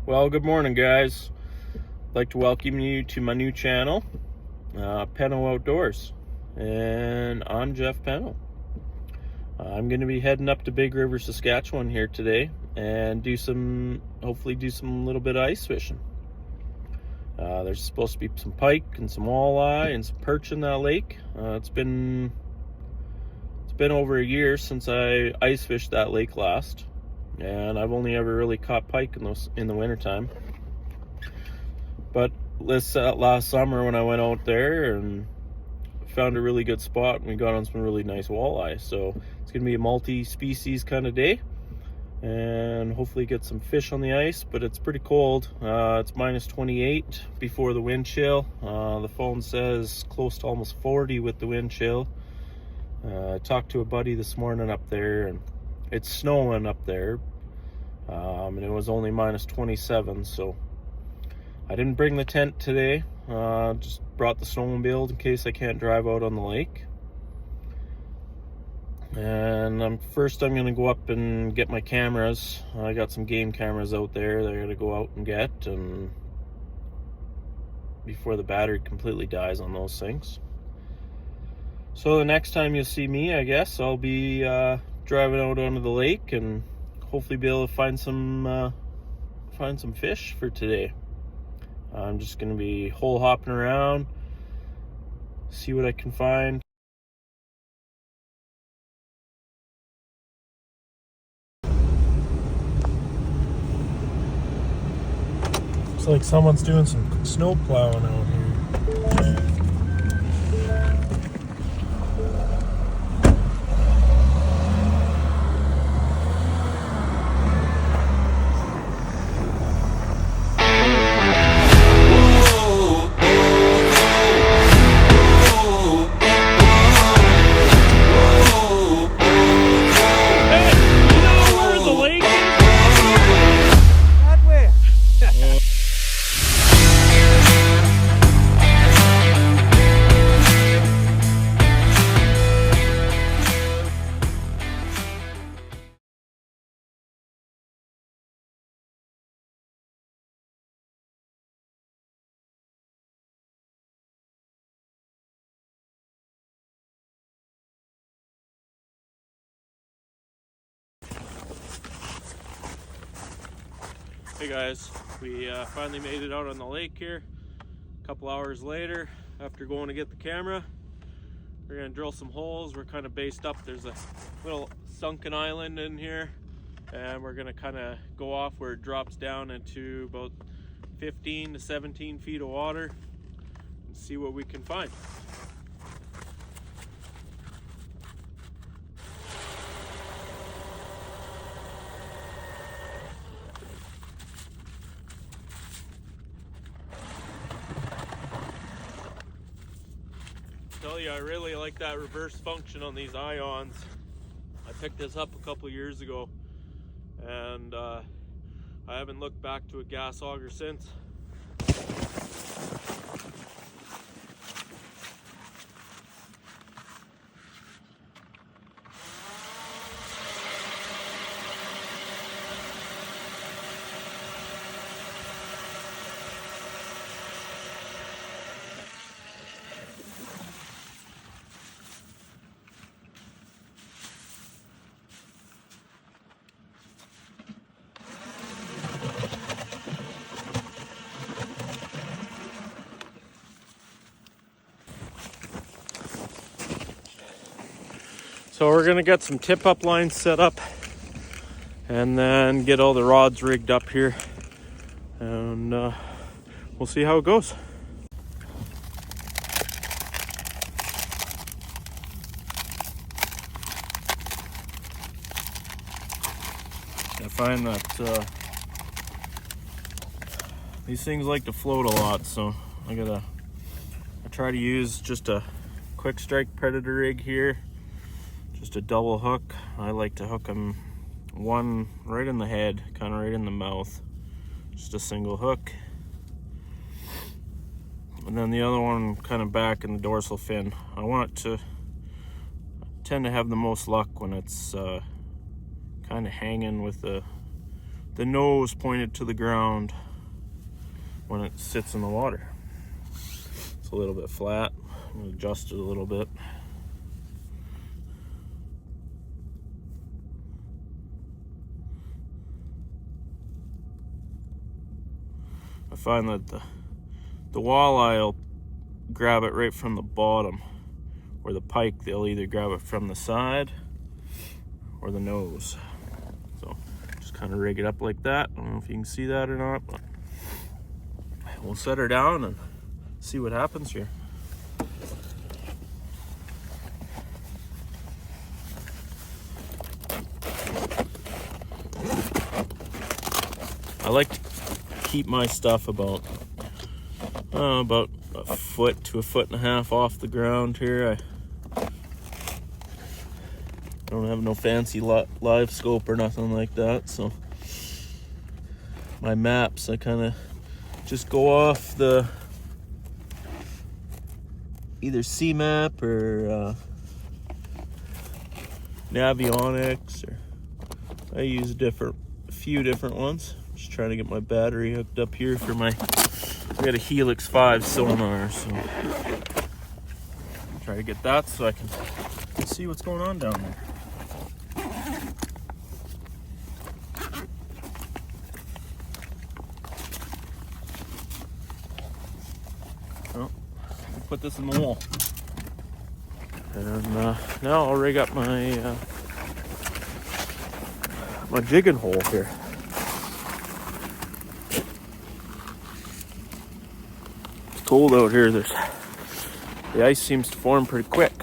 Well, good morning, guys. I'd like to welcome you to my new channel, Penno Outdoors, and I'm Jeff Penno. I'm going to be heading up to Big River, Saskatchewan here today and hopefully do some little bit of ice fishing. There's supposed to be some pike and some walleye and some perch in that lake. It's been over a year since I ice fished that lake last, and I've only ever really caught pike in the wintertime. But last summer when I went out there and found a really good spot, and we got on some really nice walleye. So it's gonna be a multi-species kind of day, and hopefully get some fish on the ice. But it's pretty cold. It's minus 28 before the wind chill. The phone says close to almost 40 with the wind chill. I talked to a buddy this morning up there, and it's snowing up there, and it was only minus 27. So I didn't bring the tent today. Just brought the snowmobile in case I can't drive out on the lake. And I'm gonna go up and get my cameras. I got some game cameras out there that I gotta go out and get, and before the battery completely dies on those things. So the next time you'll see me, I guess I'll be driving out onto the lake and hopefully be able to find some fish for today. I'm just gonna be hole hopping around, see what I can find. Looks like someone's doing some snow plowing out here. Hey guys, we finally made it out on the lake here a couple hours later after going to get the camera. We're gonna drill some holes. We're kind of based up. There's a little sunken island in here, and we're gonna kind of go off where it drops down into about 15 to 17 feet of water and see what we can find. Tell you, I really like that reverse function on these ions. I picked this up a couple years ago, and I haven't looked back to a gas auger since. So we're gonna get some tip-up lines set up and then get all the rods rigged up here, and we'll see how it goes. I find that these things like to float a lot, so I try to use just a quick strike predator rig here. Just a double hook. I like to hook them one right in the head, kind of right in the mouth. Just a single hook. And then the other one kind of back in the dorsal fin. I tend to have the most luck when it's kind of hanging with the the nose pointed to the ground when it sits in the water. It's a little bit flat. I'm going to adjust it a little bit. I find that the walleye will grab it right from the bottom, where the pike, they'll either grab it from the side or the nose. So just kind of rig it up like that. I don't know if you can see that or not, but we'll set her down and see what happens here. I like to keep my stuff about a foot to a foot and a half off the ground here. I don't have no fancy live scope or nothing like that, so my maps, I kind of just go off the either CMAP or Navionics, or I use a few different ones. Just trying to get my battery hooked up here for my, we got a Helix 5 sonar, so try to get that so I can see what's going on down there. Well, put this in the wall, and now I'll rig up my my jigging hole here. It's cold out here. The ice seems to form pretty quick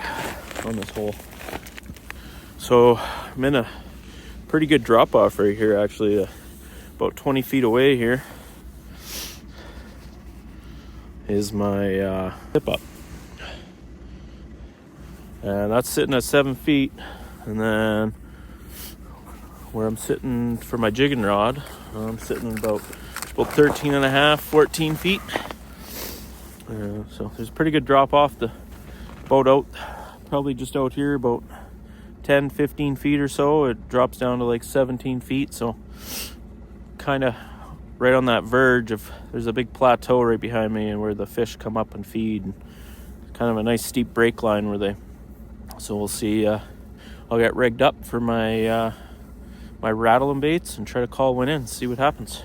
on this hole, so I'm in a pretty good drop off right here, actually, about 20 feet away here is my tip up, and that's sitting at 7 feet. And then where I'm sitting for my jigging rod, I'm sitting about 13 and a half, 14 feet. So there's a pretty good drop off. The boat out, probably just out here about 10, 15 feet or so. It drops down to like 17 feet. So kind of right on that verge of, there's a big plateau right behind me, and where the fish come up and feed. And kind of a nice steep break line where they, so we'll see. I'll get rigged up for my my rattling baits and try to call one in, see what happens.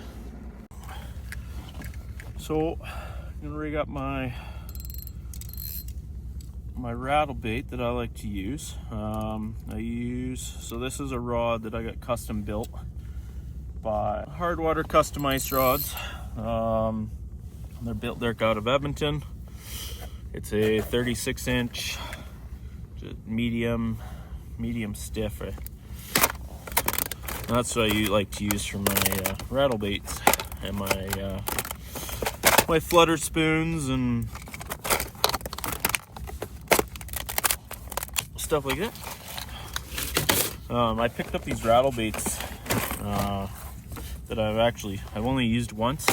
So I'm gonna rig up my rattle bait that I like to use. So this is a rod that I got custom built by Hardwater custom ice rods. They're built there out of Edmonton. It's a 36-inch medium stiff. That's what I like to use for my rattle baits and my flutter spoons and stuff like that. I picked up these rattle baits that I've only used once,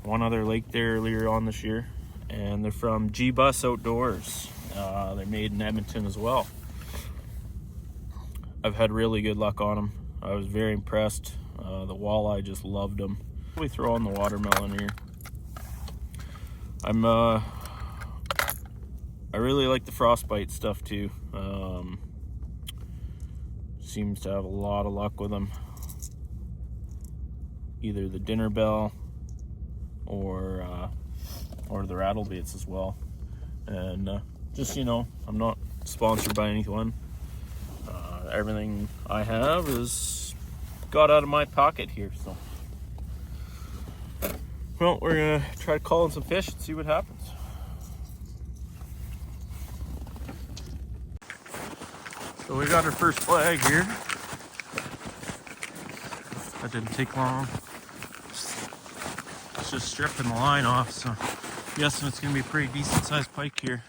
one other lake there earlier on this year, and they're from Gbuss Outdoors. They're made in Edmonton as well. I've had really good luck on them. I was very impressed. The walleye just loved them. We throw on the watermelon here. I really like the frostbite stuff too. Seems to have a lot of luck with them. Either the dinner bell or the rattle baits as well. And just, you know, I'm not sponsored by anyone. Everything I have is got out of my pocket here. So, well, we're gonna try to call in some fish and see what happens. So we got our first flag here. That didn't take long. It's just stripping the line off, so I'm guessing it's gonna be a pretty decent sized pike here.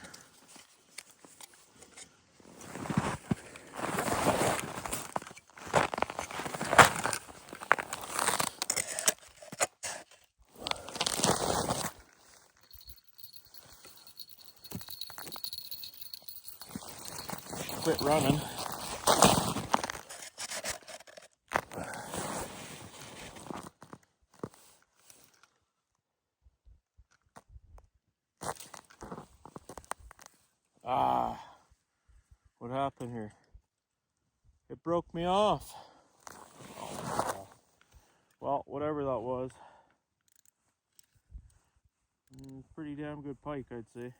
Quit running. Ah, what happened here? It broke me off. Oh, well, whatever that was. Pretty damn good pike, I'd say.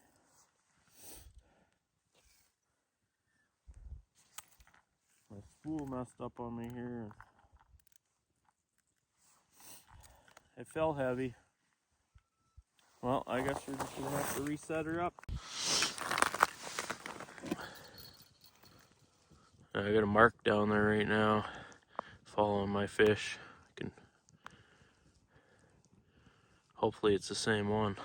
My spool messed up on me here. It fell heavy. Well, I guess we're just gonna have to reset her up. I got a mark down there right now, following my fish. Hopefully it's the same one.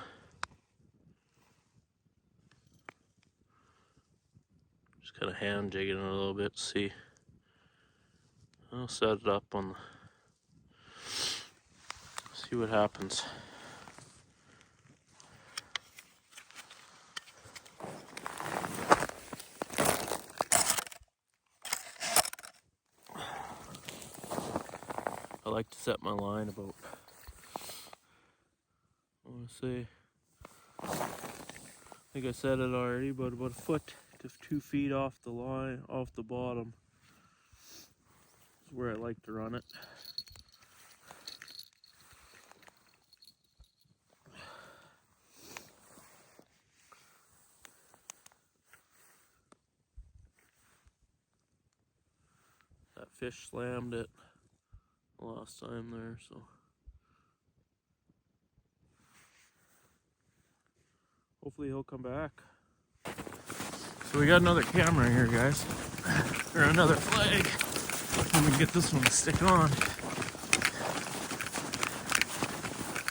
Just kind of hand jigging it a little bit to see. I'll set it up on the, see what happens. I like to set my line about, I want to say, I think I said it already, but about a foot to 2 feet off the line, off the bottom. Is where I like to run it. That fish slammed it last time there, so hopefully he'll come back. So we got another camera here, guys, or another flag. Let me get this one to stick on.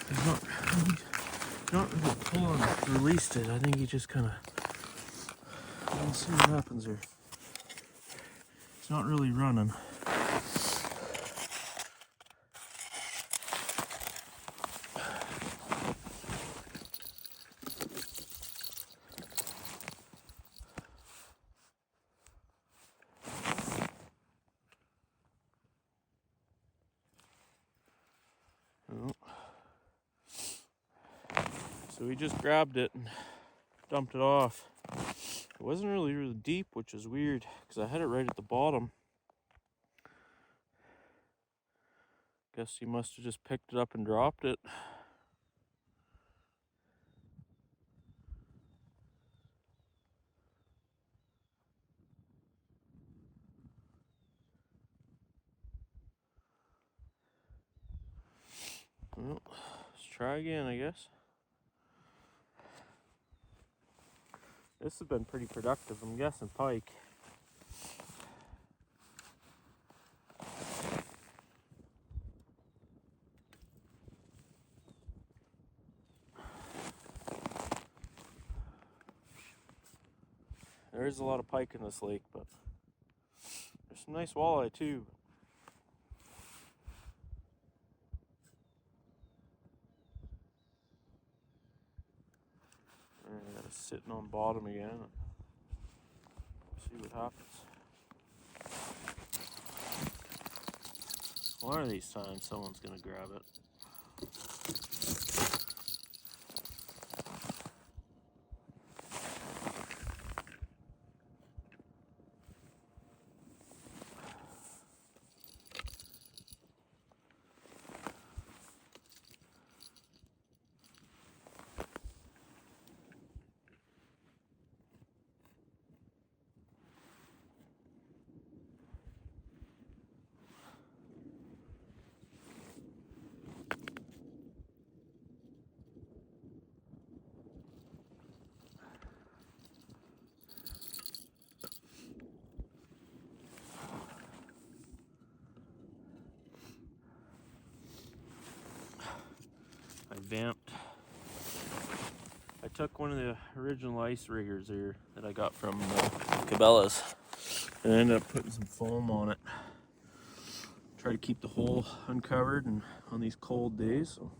He's not really pulling, released it. I think he just kind of, we'll see what happens here. It's not really running. So we just grabbed it and dumped it off. It wasn't really deep, which is weird because I had it right at the bottom. Guess he must have just picked it up and dropped it. Well, let's try again, I guess. This has been pretty productive. I'm guessing pike. There is a lot of pike in this lake, but there's some nice walleye too. I got it sitting on bottom again. See what happens. One of these times someone's gonna grab it. I vamped. I took one of the original ice riggers here that I got from Cabela's and I ended up putting some foam on it. Try to keep the hole uncovered and on these cold days, so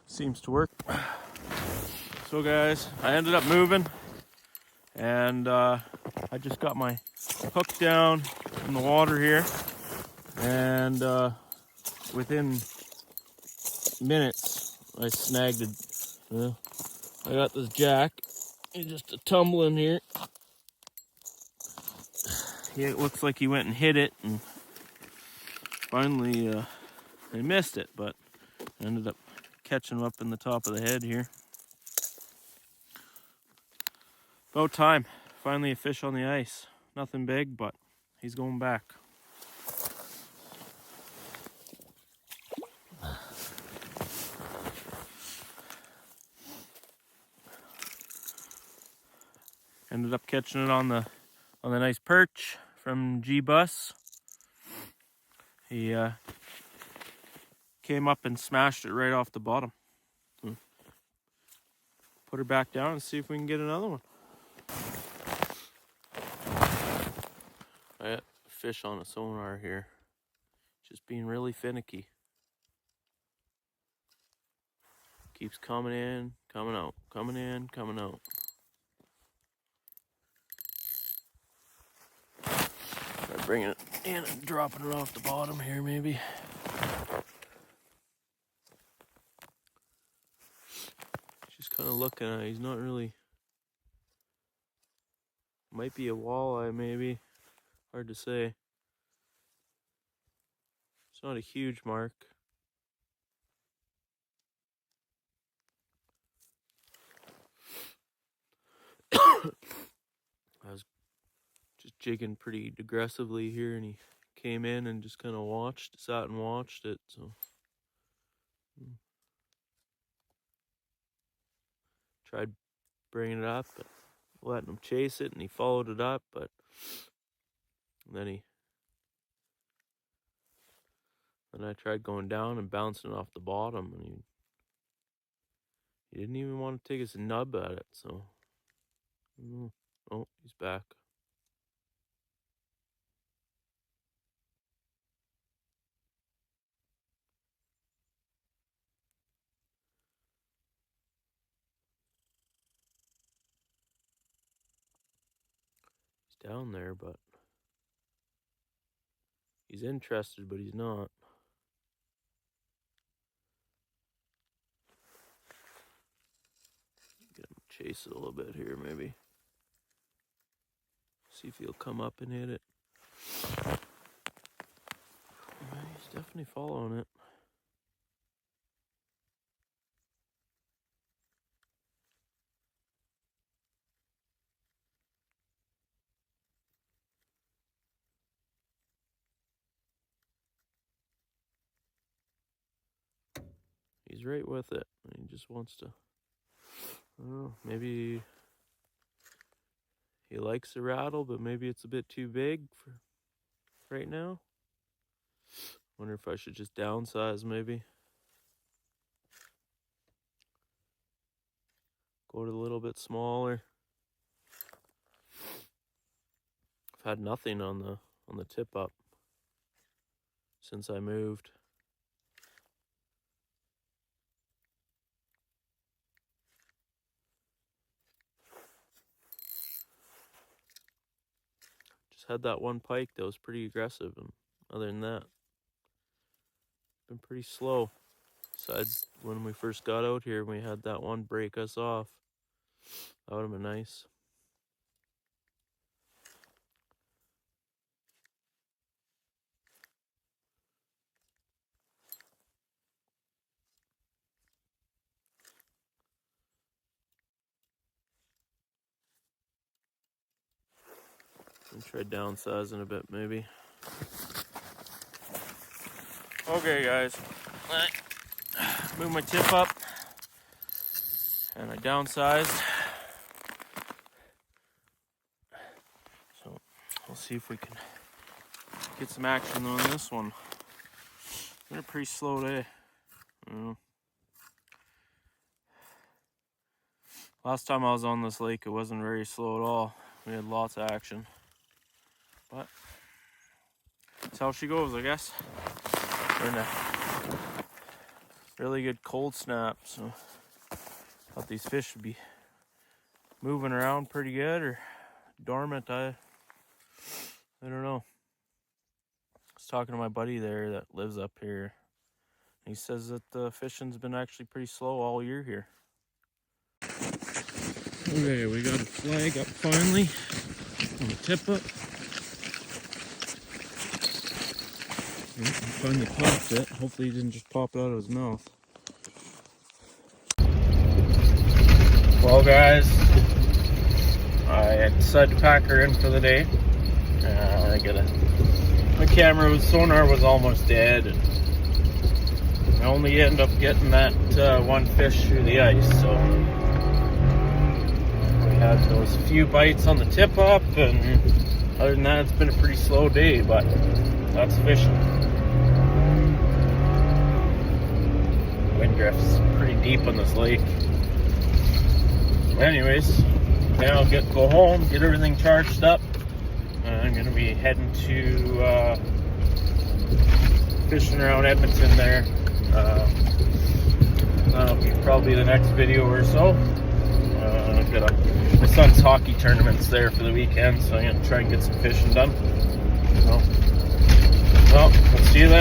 seems to work. So guys, I ended up moving and I just got my hook down in the water here, and within minutes I snagged it. I got this jack He's just a tumbling here. Yeah, it looks like he went and hit it, and finally I missed it, but I ended up catching him up in the top of the head here. About time. Finally a fish on the ice. Nothing big, but he's going back. Ended up catching it on the nice perch from Gbuss. He came up and smashed it right off the bottom. Put her back down and see if we can get another one. I got a fish on a sonar here. Just being really finicky. Keeps coming in, coming out, coming in, coming out. Try bringing it in and dropping it off the bottom here, maybe. Just kind of looking at it. He's not really. Might be a walleye, maybe. Hard to say. It's not a huge mark. I was just jigging pretty aggressively here, and he came in and just kind of sat and watched it. So tried bringing it up, but letting him chase it, and he followed it up, but then I tried going down and bouncing off the bottom, and he didn't even want to take his nub at it. So oh, he's back. He's down there, but he's interested, but he's not. Get him to chase it a little bit here, maybe. See if he'll come up and hit it. Yeah, he's definitely following it. He's right with it. He just wants to. I don't know, maybe he likes the rattle, but maybe it's a bit too big for right now. Wonder if I should just downsize, maybe. Go to a little bit smaller. I've had nothing on the tip up since I moved. Just had that one pike that was pretty aggressive, and other than that, been pretty slow. Besides when we first got out here, we had that one break us off. That would have been nice. And try downsizing a bit, maybe. Okay, guys. I moved my tip up, and I downsized. So we'll see if we can get some action on this one. It's been a pretty slow day. Last time I was on this lake, it wasn't very slow at all. We had lots of action. But that's how she goes, I guess. We're in a really good cold snap, so thought these fish would be moving around pretty good or dormant. I don't know. I was talking to my buddy there that lives up here. He says that the fishing's been actually pretty slow all year here. Okay, we got a flag up finally on the tip up. He finally popped it. Hopefully he didn't just pop it out of his mouth. Well guys, I decided to pack her in for the day. My camera with sonar was almost dead, and I only end up getting that one fish through the ice. So we had those few bites on the tip up, and other than that, it's been a pretty slow day, but lots of fishing. Wind drift's pretty deep on this lake. Anyways, now I'll go home, get everything charged up. I'm going to be heading to fishing around Edmonton there. That'll be probably the next video or so. I've got my son's hockey tournaments there for the weekend, so I'm going to try and get some fishing done. So, well, we'll see you then.